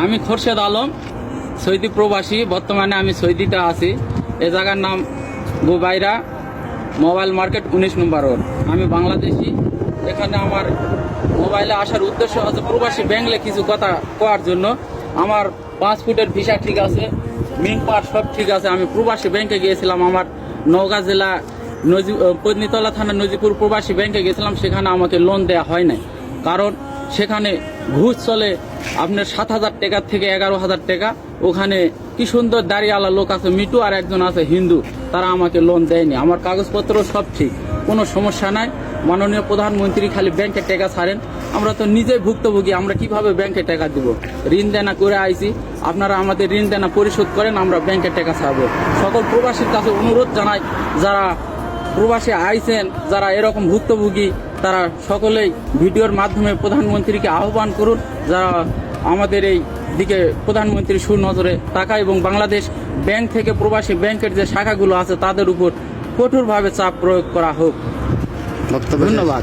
আমি খোরশেদ আলম, সৌদি প্রবাসী। বর্তমানে আমি সৌদিতে আছি। এ জায়গার নাম বুবাইরা মোবাইল মার্কেট 19 নম্বর রোড। আমি বাংলাদেশি। এখানে আমার মোবাইলে আসার উদ্দেশ্য হচ্ছে প্রবাসী ব্যাংকে কিছু কথা করার জন্য। আমার পাসপোর্টের ভিসা ঠিক আছে, মিন পার সব ঠিক আছে। আমি প্রবাসী ব্যাংকে গিয়েছিলাম, আমার নওগাঁ জেলা পত্নীতলা থানা নজিপুর প্রবাসী ব্যাংকে গেছিলাম। সেখানে আমাকে লোন দেওয়া হয় নাই, কারণ সেখানে ঘুষ চলে আপনার 7,000 টাকা থেকে 11,000 টাকা। ওখানে কি সুন্দর দাঁড়িয়েওয়ালা লোক আছে মিটু, আর একজন আছে হিন্দু, তারা আমাকে লোন দেয়নি। আমার কাগজপত্র সব ঠিক, কোনো সমস্যা নাই। মাননীয় প্রধানমন্ত্রী খালি ব্যাংকে টাকা ছাড়েন। আমরা তো নিজেই ভুক্তভোগী, আমরা কিভাবে ব্যাংকে টাকা দিব? ঋণ দেনা করে আইছি, আপনারা আমাদের ঋণ দেনা পরিশোধ করেন, আমরা ব্যাংকে টাকা ছাড়বো। সকল প্রবাসীর কাছে অনুরোধ জানাই, যারা প্রবাসী আইছেন, যারা এরকম ভুক্তভোগী, তারা সকলেই ভিডিওর মাধ্যমে প্রধানমন্ত্রীকে আহ্বান করুন, যারা আমাদের এই দিকে প্রধানমন্ত্রী সুনজরে তাকায়, এবং বাংলাদেশ ব্যাংক থেকে প্রবাসী ব্যাংকের যে শাখাগুলো আছে তাদের উপর কঠোরভাবে চাপ প্রয়োগ করা হোক। ধন্যবাদ।